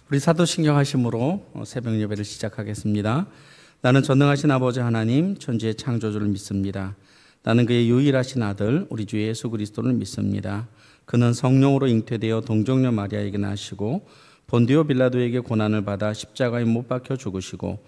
우리 사도신경 하심으로 새벽 예배를 시작하겠습니다. 나는 전능하신 아버지 하나님 천지의 창조주를 믿습니다. 나는 그의 유일하신 아들 우리 주 예수 그리스도를 믿습니다. 그는 성령으로 잉태되어 동정녀 마리아에게 나시고 본디오 빌라도에게 고난을 받아 십자가에 못 박혀 죽으시고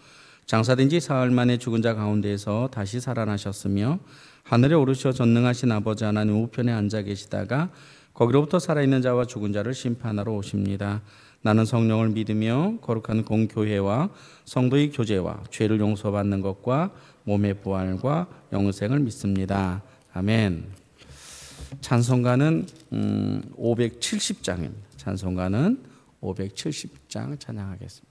장사된 지 사흘 만에 죽은 자 가운데에서 다시 살아나셨으며 하늘에 오르셔 전능하신 아버지 하나님 우편에 앉아 계시다가 거기로부터 살아있는 자와 죽은 자를 심판하러 오십니다. 나는 성령을 믿으며 거룩한 공교회와 성도의 교제와 죄를 용서받는 것과 몸의 부활과 영생을 믿습니다. 아멘. 찬송가는 570장입니다. 찬송가는 570장 찬양하겠습니다.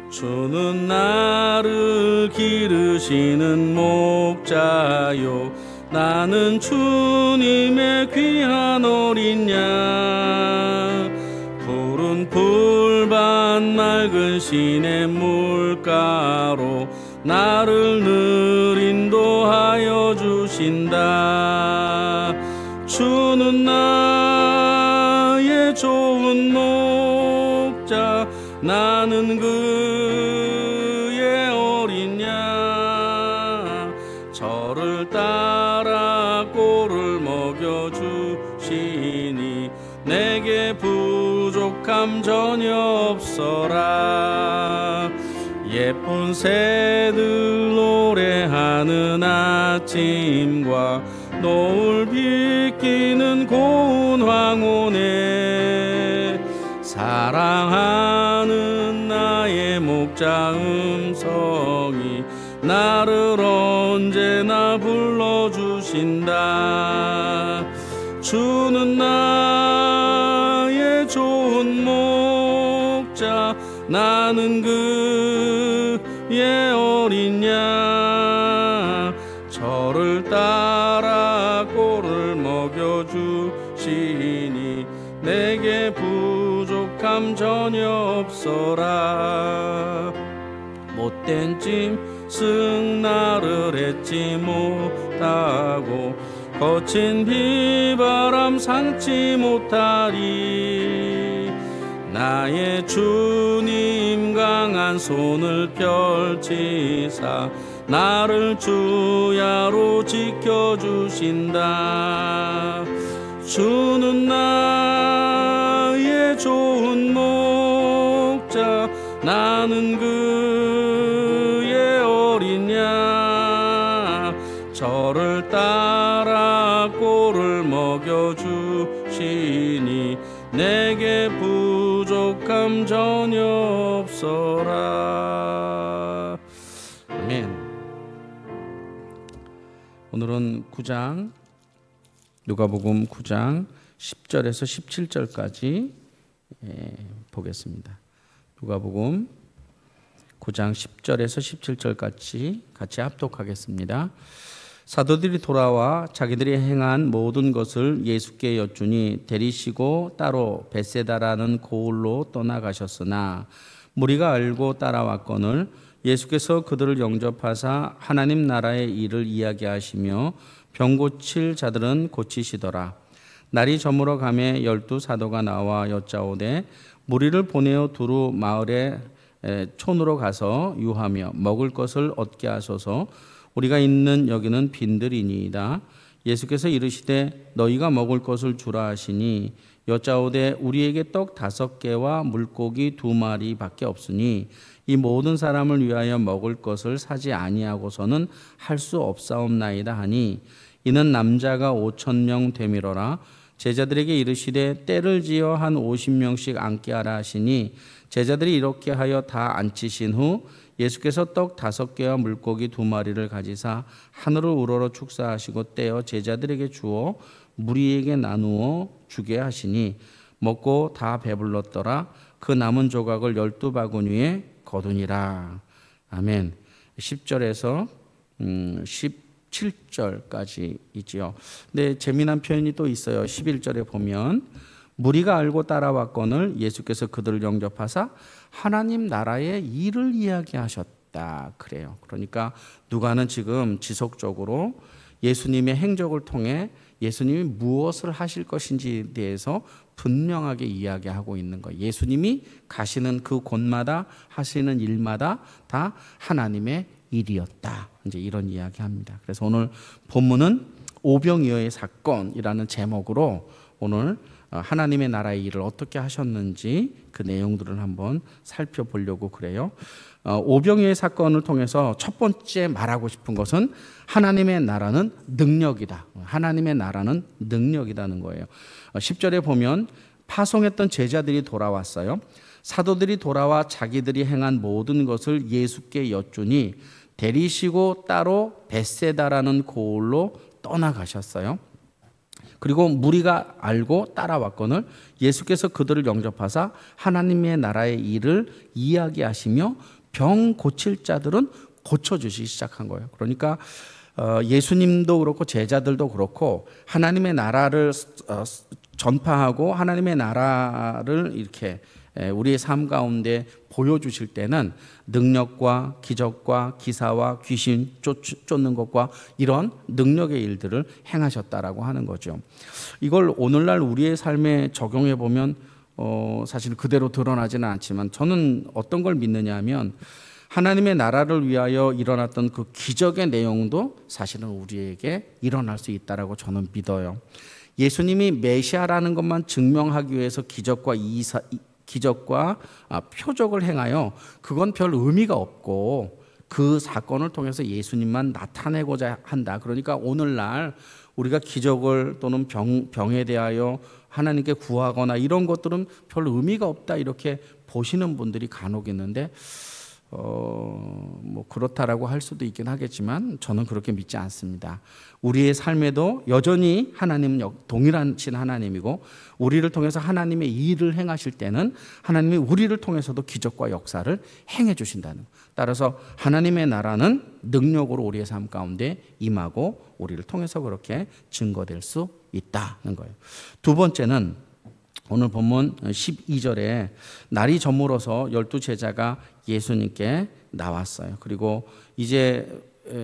주는 나를 기르시는 목자요 나는 주님의 귀한 어린 양 푸른 풀밭 맑은 시내 물가로 나를 늘 인도하여 주신다. 주는 나의 좋은 목자 나는 그의 어린 양 저를 따라 꼴을 먹여주시니 내게 부족함 전혀 없어라. 예쁜 새들 노래하는 아침과 노을 비끼는 고운 황혼에 사랑하는 나의 목자 음성이 나를 언제나 불러주신다. 주는 나의 좋은 목자 나는 그의 어린 양 저를 따라 꼴을 먹여주시니 내게 부족함 전혀 없어라. 못된 짐승 나를 잊지 못하고 거친 비바람 상치 못하리. 나의 주님 강한 손을 펼치사 나를 주야로 지켜주신다. 주는 나의 좋은 목자 나는 그의 어린 양 저를 따라 꼴을 먹여주시니 내게 부족함 전혀 없어라. 아멘. 오늘은 9장 누가복음 9장 10절에서 17절까지 보겠습니다. 누가복음 9장 10절에서 17절까지 같이 합독하겠습니다. 사도들이 돌아와 자기들이 행한 모든 것을 예수께 여쭈니 데리시고 따로 벳세다라는 고을로 떠나가셨으나 무리가 알고 따라왔거늘 예수께서 그들을 영접하사 하나님 나라의 일을 이야기하시며 병 고칠 자들은 고치시더라. 날이 저물어 가매 12 사도가 나와 여짜오되 무리를 보내어 두루 마을에 촌으로 가서 유하며 먹을 것을 얻게 하소서. 우리가 있는 여기는 빈들이니이다. 예수께서 이르시되 너희가 먹을 것을 주라 하시니 여짜오되 우리에게 떡 5개와 물고기 2마리밖에 없으니 이 모든 사람을 위하여 먹을 것을 사지 아니하고서는 할 수 없사옵나이다 하니 이는 남자가 5,000명 되밀어라. 제자들에게 이르시되 때를 지어 한 50명씩 앉게 하라 하시니 제자들이 이렇게 하여 다 앉히신 후 예수께서 떡 5개와 물고기 2마리를 가지사 하늘을 우러러 축사하시고 떼어 제자들에게 주어 무리에게 나누어 주게 하시니 먹고 다 배불렀더라. 그 남은 조각을 12바구니에 거두니라. 아멘. 10절에서 17 17절까지 있지요. 근데 재미난 표현이 또 있어요. 11절에 보면 무리가 알고 따라왔거늘 예수께서 그들을 영접하사 하나님 나라의 일을 이야기하셨다 그래요. 그러니까 누가는 지금 지속적으로 예수님의 행적을 통해 예수님이 무엇을 하실 것인지에 대해서 분명하게 이야기하고 있는 거예요. 예수님이 가시는 그 곳마다 하시는 일마다 다 하나님의 일이었다. 이제 이런 이야기합니다. 그래서 오늘 본문은 오병이어의 사건이라는 제목으로 오늘 하나님의 나라의 일을 어떻게 하셨는지 그 내용들을 한번 살펴보려고 그래요. 오병이어의 사건을 통해서 첫 번째 말하고 싶은 것은 하나님의 나라는 능력이다. 하나님의 나라는 능력이라는 거예요. 10절에 보면 파송했던 제자들이 돌아왔어요. 사도들이 돌아와 자기들이 행한 모든 것을 예수께 여쭈니 데리시고 따로 벳세다라는 고을로 떠나가셨어요. 그리고 무리가 알고 따라왔거늘 예수께서 그들을 영접하사 하나님의 나라의 일을 이야기하시며 병 고칠 자들은 고쳐주시기 시작한 거예요. 그러니까 예수님도 그렇고 제자들도 그렇고 하나님의 나라를 전파하고 하나님의 나라를 이렇게 우리의 삶 가운데 보여주실 때는 능력과 기적과 기사와 귀신 쫓는 것과 이런 능력의 일들을 행하셨다라고 하는 거죠. 이걸 오늘날 우리의 삶에 적용해 보면 사실 그대로 드러나지는 않지만 저는 어떤 걸 믿느냐 하면 하나님의 나라를 위하여 일어났던 그 기적의 내용도 사실은 우리에게 일어날 수 있다라고 저는 믿어요. 예수님이 메시아라는 것만 증명하기 위해서 기적과 표적을 행하여 그건 별 의미가 없고 그 사건을 통해서 예수님만 나타내고자 한다. 그러니까 오늘날 우리가 기적을 또는 병에 대하여 하나님께 구하거나 이런 것들은 별 의미가 없다 이렇게 보시는 분들이 간혹 있는데 뭐 그렇다라고 할 수도 있긴 하겠지만 저는 그렇게 믿지 않습니다. 우리의 삶에도 여전히 하나님은 동일하신 하나님이고 우리를 통해서 하나님의 일을 행하실 때는 하나님이 우리를 통해서도 기적과 역사를 행해 주신다는 것. 따라서 하나님의 나라는 능력으로 우리의 삶 가운데 임하고 우리를 통해서 그렇게 증거될 수 있다는 거예요. 두 번째는 오늘 본문 12절에 날이 저물어서 12제자가 예수님께 나왔어요. 그리고 이제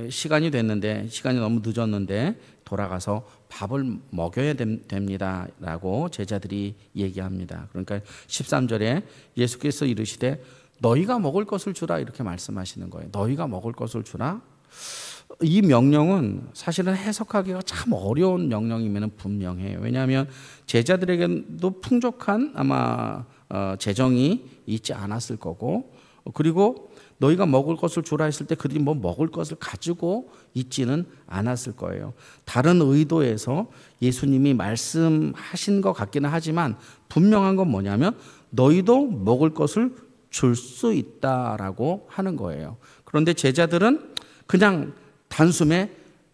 시간이 됐는데 시간이 너무 늦었는데 돌아가서 밥을 먹여야 됩니다 라고 제자들이 얘기합니다. 그러니까 13절에 예수께서 이르시되 너희가 먹을 것을 주라 이렇게 말씀하시는 거예요. 너희가 먹을 것을 주라. 이 명령은 사실은 해석하기가 참 어려운 명령이면 분명해요. 왜냐하면 제자들에게도 풍족한 아마 재정이 있지 않았을 거고 그리고 너희가 먹을 것을 주라 했을 때 그들이 뭐 먹을 것을 가지고 있지는 않았을 거예요. 다른 의도에서 예수님이 말씀하신 것 같기는 하지만 분명한 건 뭐냐면 너희도 먹을 것을 줄 수 있다라고 하는 거예요. 그런데 제자들은 그냥 단숨에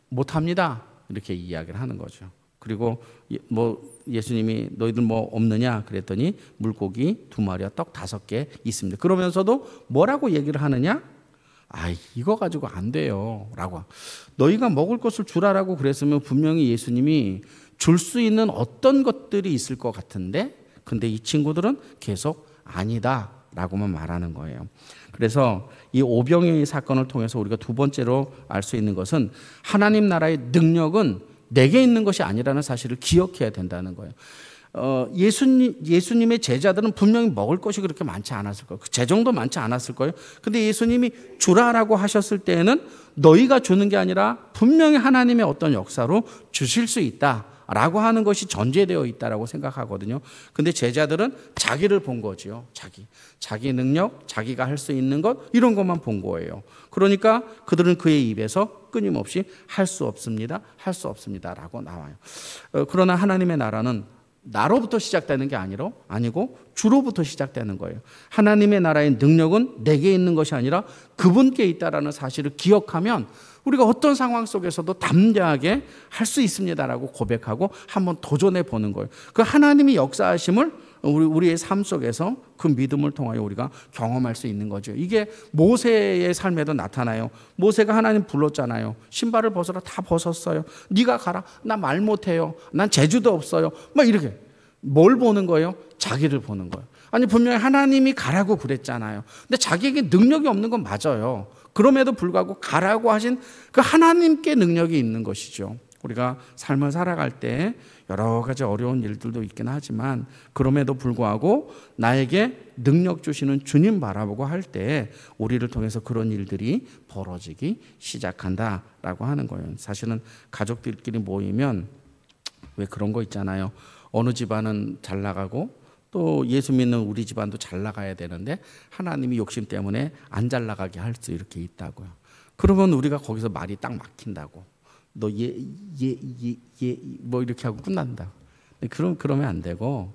못합니다 이렇게 이야기를 하는 거죠. 그리고 뭐 예수님이 너희들 뭐 없느냐 그랬더니 물고기 2마리와 떡 5개 있습니다. 그러면서도 뭐라고 얘기를 하느냐? 이거 가지고 안 돼요 라고. 너희가 먹을 것을 주라라고 그랬으면 분명히 예수님이 줄 수 있는 어떤 것들이 있을 것 같은데 근데 이 친구들은 계속 아니다 라고만 말하는 거예요. 그래서 이 오병이어의 사건을 통해서 우리가 두 번째로 알 수 있는 것은 하나님 나라의 능력은 내게 있는 것이 아니라는 사실을 기억해야 된다는 거예요. 예수님의 제자들은 분명히 먹을 것이 그렇게 많지 않았을 거예요. 재정도 많지 않았을 거예요. 근데 예수님이 주라라고 하셨을 때에는 너희가 주는 게 아니라 분명히 하나님의 어떤 역사로 주실 수 있다라고 하는 것이 전제되어 있다라고 생각하거든요. 근데 제자들은 자기를 본 거지요. 자기 능력, 자기가 할 수 있는 것 이런 것만 본 거예요. 그러니까 그들은 그의 입에서 끊임없이 할 수 없습니다. 할 수 없습니다라고 나와요. 그러나 하나님의 나라는 나로부터 시작되는 게 아니고 주로부터 시작되는 거예요. 하나님의 나라의 능력은 내게 있는 것이 아니라 그분께 있다라는 사실을 기억하면 우리가 어떤 상황 속에서도 담대하게 할 수 있습니다라고 고백하고 한번 도전해 보는 거예요. 그 하나님이 역사하심을 우리의 삶 속에서 그 믿음을 통하여 우리가 경험할 수 있는 거죠. 이게 모세의 삶에도 나타나요. 모세가 하나님 불렀잖아요. 신발을 벗어라, 다 벗었어요. 네가 가라, 나 말 못해요. 난 재주도 없어요. 막 이렇게. 뭘 보는 거예요? 자기를 보는 거예요. 아니 분명히 하나님이 가라고 그랬잖아요. 근데 자기에게 능력이 없는 건 맞아요. 그럼에도 불구하고 가라고 하신 그 하나님께 능력이 있는 것이죠. 우리가 삶을 살아갈 때 여러 가지 어려운 일들도 있긴 하지만 그럼에도 불구하고 나에게 능력 주시는 주님 바라보고 할 때 우리를 통해서 그런 일들이 벌어지기 시작한다라고 하는 거예요. 사실은 가족들끼리 모이면 왜 그런 거 있잖아요. 어느 집안은 잘 나가고 또 예수 믿는 우리 집안도 잘 나가야 되는데 하나님이 욕심 때문에 안 잘 나가게 할 수 이렇게 있다고요. 그러면 우리가 거기서 말이 딱 막힌다고. 너 뭐 이렇게 하고 끝난다. 그러면 안 되고,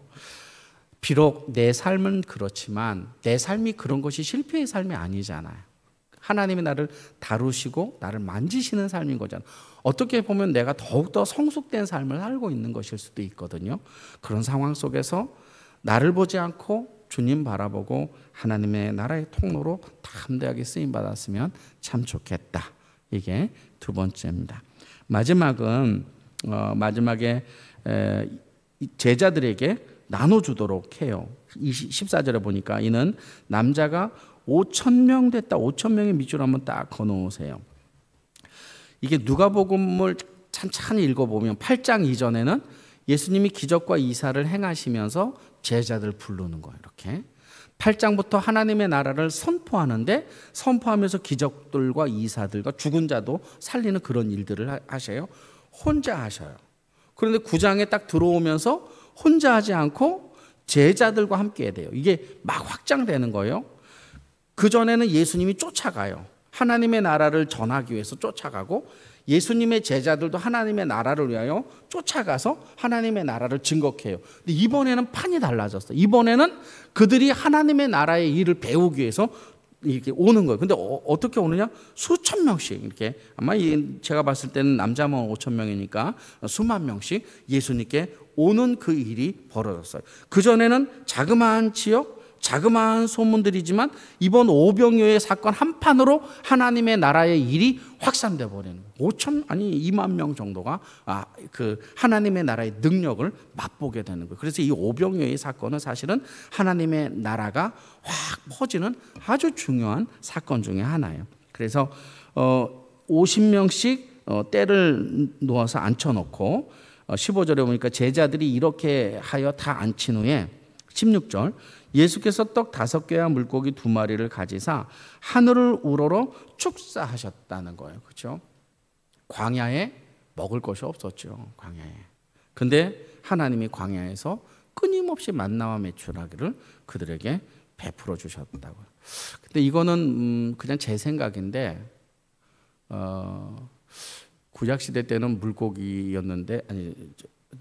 비록 내 삶은 그렇지만 내 삶이 그런 것이 실패의 삶이 아니잖아요. 하나님이 나를 다루시고 나를 만지시는 삶인 거잖아요. 어떻게 보면 내가 더욱더 성숙된 삶을 살고 있는 것일 수도 있거든요. 그런 상황 속에서 나를 보지 않고 주님 바라보고 하나님의 나라의 통로로 담대하게 쓰임받았으면 참 좋겠다. 이게 두 번째입니다. 마지막에 제자들에게 나눠주도록 해요. 14절에 보니까 이는 남자가 5,000명 됐다. 5,000명의 밑줄 한번 딱 거놓으세요. 이게 누가복음을 찬찬히 읽어보면 8장 이전에는 예수님이 기적과 이사를 행하시면서 제자들 부르는 거예요. 이렇게 8장부터 하나님의 나라를 선포하면서 기적들과 이사들과 죽은 자도 살리는 그런 일들을 하셔요. 혼자 하셔요. 그런데 9장에 딱 들어오면서 혼자 하지 않고 제자들과 함께 돼요. 이게 막 확장되는 거예요. 그전에는 예수님이 쫓아가요. 하나님의 나라를 전하기 위해서 쫓아가고 예수님의 제자들도 하나님의 나라를 위하여 쫓아가서 하나님의 나라를 증거해요. 근데 이번에는 판이 달라졌어요. 이번에는 그들이 하나님의 나라의 일을 배우기 위해서 이렇게 오는 거예요. 근데 어떻게 오느냐? 수천 명씩 이렇게, 아마 제가 봤을 때는 남자만 5,000명이니까 수만 명씩 예수님께 오는 그 일이 벌어졌어요. 그전에는 자그마한 지역, 자그마한 소문들이지만 이번 오병이어의 사건 한 판으로 하나님의 나라의 일이 확산돼 버리는 거예요. 2만 명 정도가 그 하나님의 나라의 능력을 맛보게 되는 거예요. 그래서 이 오병이어의 사건은 사실은 하나님의 나라가 확 퍼지는 아주 중요한 사건 중에 하나예요. 그래서 50명씩 때를 놓아서 앉혀놓고 15절에 보니까 제자들이 이렇게 하여 다 앉힌 후에 16절 예수께서 떡 5개와 물고기 2마리를 가지사 하늘을 우러러 축사하셨다는 거예요. 그렇죠? 광야에 먹을 것이 없었죠. 광야에. 근데 하나님이 광야에서 끊임없이 만나와 메추라기를 그들에게 베풀어 주셨다고요. 근데 이거는 그냥 제 생각인데 구약 시대 때는 물고기였는데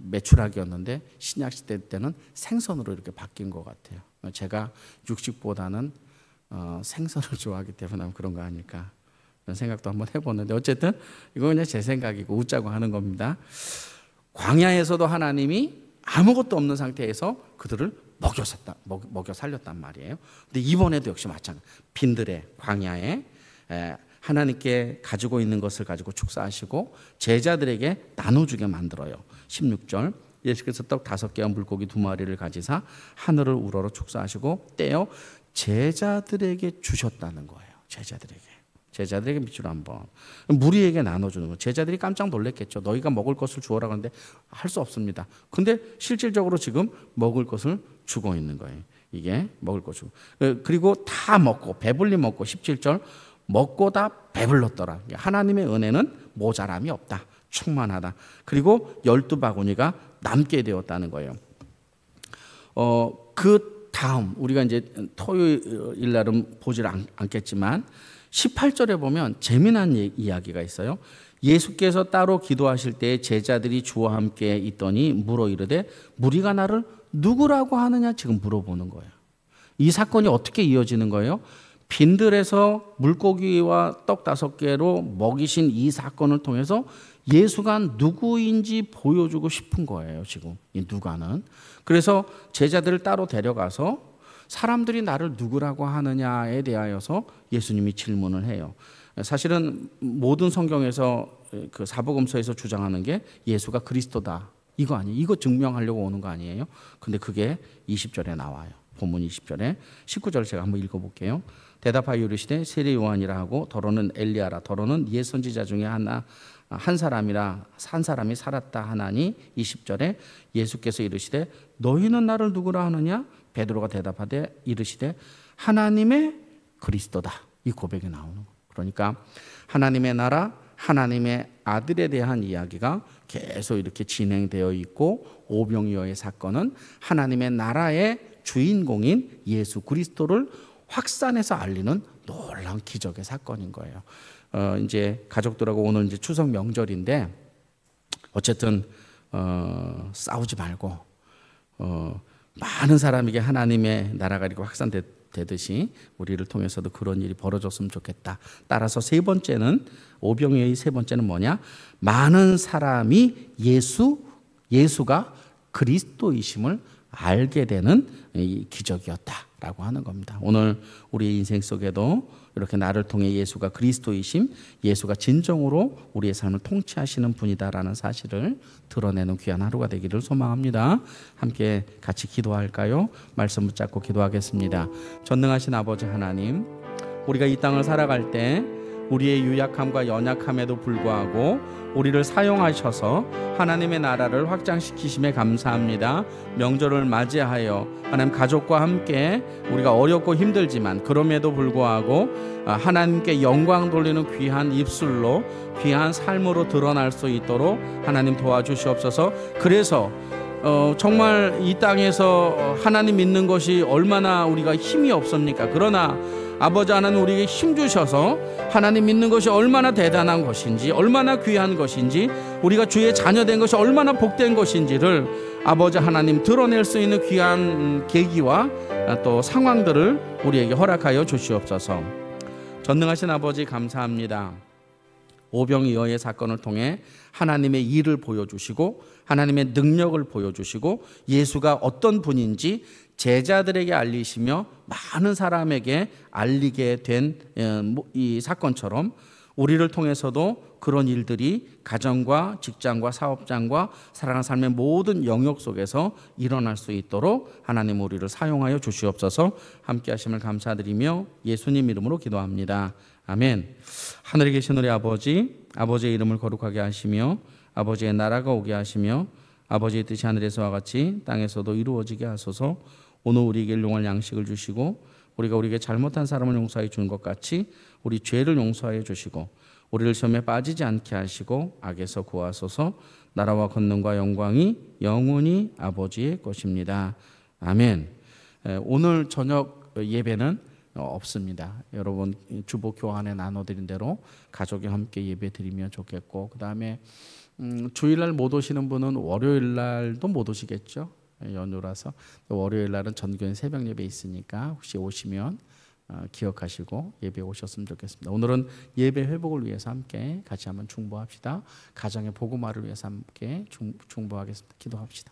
메추라기였는데 신약 시대 때는 생선으로 이렇게 바뀐 것 같아요. 제가 육식보다는 생선을 좋아하기 때문에 그런 거 아닐까 이런 생각도 한번 해보는데 어쨌든 이건 그냥 제 생각이고 웃자고 하는 겁니다. 광야에서도 하나님이 아무것도 없는 상태에서 그들을 먹여 살렸단 말이에요. 근데 이번에도 역시 마찬가지. 빈들의 광야에 하나님께 가지고 있는 것을 가지고 축사하시고 제자들에게 나눠주게 만들어요. 16절 예수께서 떡 5개와 물고기 2마리를 가지사 하늘을 우러러 축사하시고 떼어 제자들에게 주셨다는 거예요. 제자들에게 밑줄 한번 무리에게 나눠주는 거예요. 제자들이 깜짝 놀랐겠죠. 너희가 먹을 것을 주어라 그러는데 할 수 없습니다. 근데 실질적으로 지금 먹을 것을 주고 있는 거예요. 이게 먹을 것 주고 그리고 다 먹고 배불리 먹고 17절 먹고 다 배불렀더라. 하나님의 은혜는 모자람이 없다. 충만하다. 그리고 12바구니가 남게 되었다는 거예요. 그 다음 우리가 이제 토요일 날은 보질 않겠지만 18절에 보면 재미난 이야기가 있어요. 예수께서 따로 기도하실 때 제자들이 주와 함께 있더니 물어 이르되 무리가 나를 누구라고 하느냐 지금 물어보는 거예요. 이 사건이 어떻게 이어지는 거예요? 빈들에서 물고기와 떡 5개로 먹이신 이 사건을 통해서 예수가 누구인지 보여주고 싶은 거예요. 지금 이 누가는. 그래서 제자들을 따로 데려가서 사람들이 나를 누구라고 하느냐에 대하여서 예수님이 질문을 해요. 사실은 모든 성경에서 그 사복음서에서 주장하는 게 예수가 그리스도다, 이거 아니에요. 이거 증명하려고 오는 거 아니에요. 근데 그게 20절에 나와요. 본문 20절에 19절 제가 한번 읽어볼게요. 대답하여 이르시되 세례 요한이라 하고 더러는 엘리야라, 더러는 옛 선지자 중에 한 사람이 살았다 하나니. 20절에 예수께서 이르시되 너희는 나를 누구라 하느냐? 베드로가 대답하되 이르시되 하나님의 그리스도다. 이 고백이 나오는 거예요. 그러니까 하나님의 나라, 하나님의 아들에 대한 이야기가 계속 이렇게 진행되어 있고, 오병이어의 사건은 하나님의 나라의 주인공인 예수 그리스도를 확산해서 알리는 놀라운 기적의 사건인 거예요. 이제 가족들하고 오늘 이제 추석 명절인데 어쨌든 싸우지 말고 많은 사람에게 하나님의 나라가 이렇게 확산되듯이 우리를 통해서도 그런 일이 벌어졌으면 좋겠다. 따라서 세 번째는, 오병이어의 세 번째는 뭐냐? 많은 사람이 예수가 그리스도이심을 알게 되는 이 기적이었다라고 하는 겁니다. 오늘 우리의 인생 속에도 이렇게 나를 통해 예수가 그리스도이심, 예수가 진정으로 우리의 삶을 통치하시는 분이다라는 사실을 드러내는 귀한 하루가 되기를 소망합니다. 함께 같이 기도할까요? 말씀 붙잡고 기도하겠습니다. 전능하신 아버지 하나님, 우리가 이 땅을 살아갈 때 우리의 유약함과 연약함에도 불구하고 우리를 사용하셔서 하나님의 나라를 확장시키심에 감사합니다. 명절을 맞이하여 하나님 가족과 함께 우리가 어렵고 힘들지만 그럼에도 불구하고 하나님께 영광 돌리는 귀한 입술로, 귀한 삶으로 드러날 수 있도록 하나님 도와주시옵소서. 그래서 정말 이 땅에서 하나님 믿는 것이 얼마나 우리가 힘이 없습니까? 그러나 아버지 하나님 우리에게 힘 주셔서 하나님 믿는 것이 얼마나 대단한 것인지, 얼마나 귀한 것인지, 우리가 주의 자녀된 것이 얼마나 복된 것인지를 아버지 하나님 드러낼 수 있는 귀한 계기와 또 상황들을 우리에게 허락하여 주시옵소서. 전능하신 아버지 감사합니다. 오병이어의 사건을 통해 하나님의 일을 보여주시고 하나님의 능력을 보여주시고 예수가 어떤 분인지 제자들에게 알리시며 많은 사람에게 알리게 된 이 사건처럼 우리를 통해서도 그런 일들이 가정과 직장과 사업장과 살아가는 삶의 모든 영역 속에서 일어날 수 있도록 하나님 우리를 사용하여 주시옵소서. 함께 하심을 감사드리며 예수님 이름으로 기도합니다. 아멘. 하늘에 계신 우리 아버지, 아버지의 이름을 거룩하게 하시며 아버지의 나라가 오게 하시며 아버지의 뜻이 하늘에서와 같이 땅에서도 이루어지게 하소서. 오늘 우리에게 일용할 양식을 주시고 우리가 우리에게 잘못한 사람을 용서해 주는 것 같이 우리 죄를 용서하여 주시고 우리를 시험에 빠지지 않게 하시고 악에서 구하소서. 나라와 권능과 영광이 영원히 아버지의 것입니다. 아멘. 오늘 저녁 예배는 없습니다. 여러분 주보 교환에 나눠드린 대로 가족이 함께 예배 드리면 좋겠고, 그 다음에 주일날 못 오시는 분은 월요일날도 못 오시겠죠. 연휴라서 월요일날은 전교인 새벽 예배 있으니까 혹시 오시면 기억하시고 예배 오셨으면 좋겠습니다. 오늘은 예배 회복을 위해서 함께 같이 한번 중보합시다. 가정의 복음화를 위해서 함께 중보하겠습니다. 기도합시다.